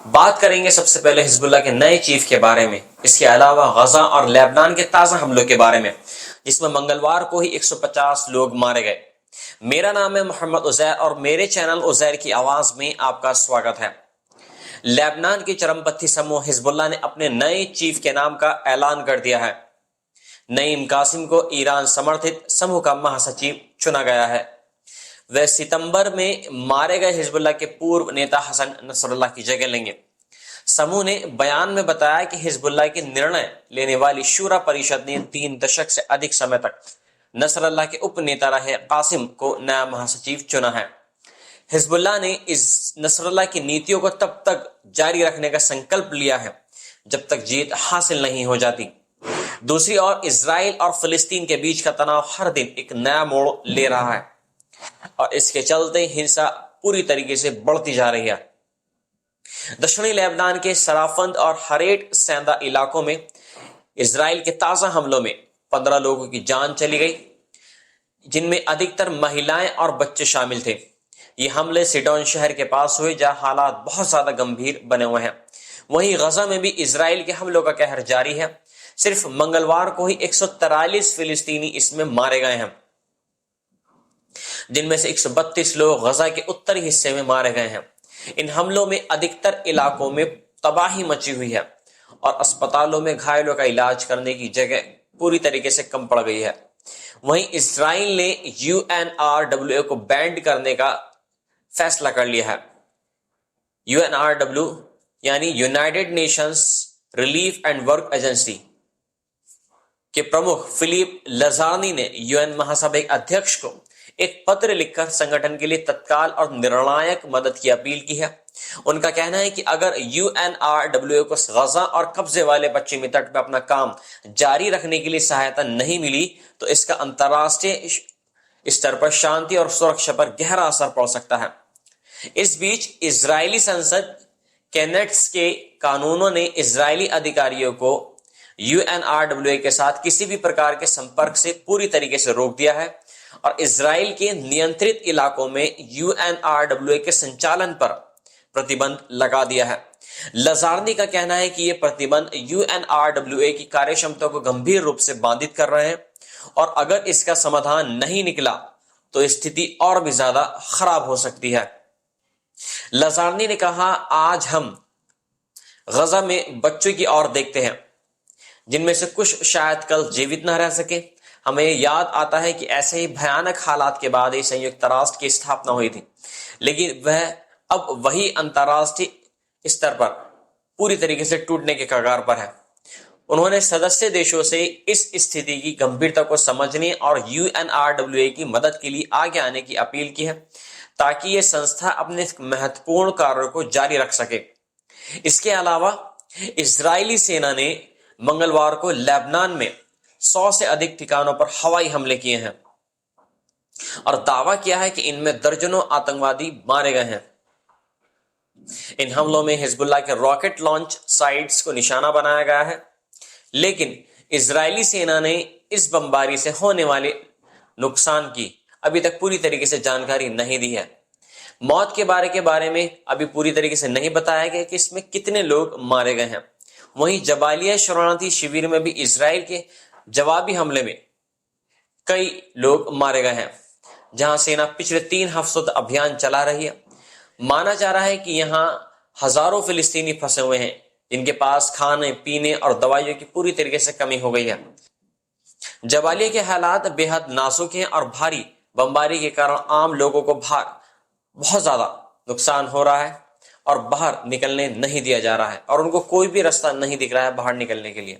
बात करेंगे सबसे पहले हिजबुल्लाह के नए चीफ के बारे में, इसके अलावा गजा और लेबनान के ताज़ा हमलों के बारे में, जिसमें मंगलवार को ही 150 लोग मारे गए। मेरा नाम है मोहम्मद उज़ैर और मेरे चैनल उज़ैर की आवाज़ में आपका स्वागत है। लेबनान की चरमपंथी समूह हिजबुल्लाह ने अपने नए चीफ के नाम का ऐलान कर दिया है। नईम कासिम को ईरान समर्थित समूह का महासचिव चुना गया है। वह सितंबर में मारे गए हिजबुल्लाह के पूर्व नेता हसन नसरुल्लाह की जगह लेंगे। समूह ने बयान में बताया कि हिजबुल्लाह के निर्णय लेने वाली शूरा परिषद ने 3 दशक से अधिक समय तक नसरुल्लाह के उप नेता रहे कासिम को नया महासचिव चुना है। हिजबुल्लाह ने इस नसरुल्लाह की नीतियों को तब तक जारी रखने का संकल्प लिया है जब तक जीत हासिल नहीं हो जाती। दूसरी ओर इजराइल और फिलिस्तीन के बीच का तनाव हर दिन एक नया मोड़ ले रहा है और इसके चलते हिंसा पूरी तरीके से बढ़ती जा रही है। दक्षिणी लेबनान के सराफंद और हरेट सैंदा इलाकों में इजराइल के ताजा हमलों में 15 लोगों की जान चली गई, जिनमें अधिकतर महिलाएं और बच्चे शामिल थे। ये हमले सिडोन शहर के पास हुए, जहां हालात बहुत ज्यादा गंभीर बने हुए हैं। वहीं गजा में भी इजराइल के हमलों का कहर जारी है। सिर्फ मंगलवार को ही 143 फिलिस्तीनी इसमें मारे गए हैं, जिनमें से 132 लोग गजा के उत्तरी हिस्से में मारे गए हैं। इन हमलों में अधिकतर इलाकों में तबाही मची हुई है और अस्पतालों में घायलों का इलाज करने की जगह पूरी तरीके से कम पड़ गई है। वहीं इजराइल ने यूएनआरडब्ल्यूए को बैंड करने का फैसला कर लिया है। यूएनआरडब्ल्यू यानी United Nations relief and work agency के प्रमुख फिलिप लजानी ने यूएन महासभा के अध्यक्ष को एक पत्र लिखकर संगठन के लिए तत्काल और निर्णायक मदद की अपील की है। उनका कहना है कि अगर यूएनआरडब्ल्यूए को गजा और कब्जे वाले पश्चिमी तट पर अपना काम जारी रखने के लिए सहायता नहीं मिली तो इसका अंतर्राष्ट्रीय स्तर पर शांति और सुरक्षा पर गहरा असर पड़ सकता है। इस बीच इजरायली संसद केनेट्स के कानूनों ने इजरायली अधिकारियों को यूएनआरडब्ल्यूए के साथ किसी भी प्रकार के संपर्क से पूरी तरीके से रोक दिया है और इजराइल के नियंत्रित इलाकों में यूएनआरडब्ल्यूए के संचालन पर प्रतिबंध लगा दिया है। लजारनी का कहना है कि यह प्रतिबंध यूएनआरडब्ल्यूए की कार्यक्षमता को गंभीर रूप से बाधित कर रहे हैं और अगर इसका समाधान नहीं निकला तो स्थिति और भी ज्यादा खराब हो सकती है। लजारनी ने कहा, आज हम गजा में बच्चों की ओर देखते हैं, जिनमें से कुछ शायद कल जीवित न रह सके। हमें याद आता है कि ऐसे ही भयानक हालात के बाद ही संयुक्त राष्ट्र की स्थापना हुई थी, लेकिन वह अब वही अंतर्राष्ट्रीय स्तर पर पूरी तरीके से टूटने के कगार पर है। उन्होंने सदस्य देशों से इस स्थिति की गंभीरता को समझने और यूएनआरडब्ल्यूए की मदद के लिए आगे आने की अपील की है, ताकि यह संस्था अपने महत्वपूर्ण कार्यों को जारी रख सके। इसके अलावा इजरायली सेना ने मंगलवार को लेबनान में 100 से अधिक ठिकानों पर हवाई हमले किए हैं और दावा किया है कि इनमें दर्जनों आतंकवादी मारे गए हैं। इन हमलों में हिजबुल्लाह के रॉकेट लॉन्च साइट्स को निशाना बनाया गया है, लेकिन इजरायली सेना ने इस बमबारी से होने वाले नुकसान की अभी तक पूरी तरीके से जानकारी नहीं दी है। मौत के बारे में अभी पूरी तरीके से नहीं बताया गया कि इसमें कितने लोग मारे गए हैं। वहीं जबालिया शरणार्थी शिविर में भी इजराइल के जवाबी हमले में कई लोग मारे गए हैं, जहां सेना पिछले 3 हफ्तों तक अभियान चला रही है। माना जा रहा है कि यहां हजारों फिलिस्तीनी फंसे हुए हैं, जिनके पास खाने पीने और दवाइयों की पूरी तरीके से कमी हो गई है। जबालिया के हालात बेहद नाजुक हैं और भारी बमबारी के कारण आम लोगों को बहुत ज्यादा नुकसान हो रहा है और बाहर निकलने नहीं दिया जा रहा है और उनको कोई भी रास्ता नहीं दिख रहा है बाहर निकलने के लिए।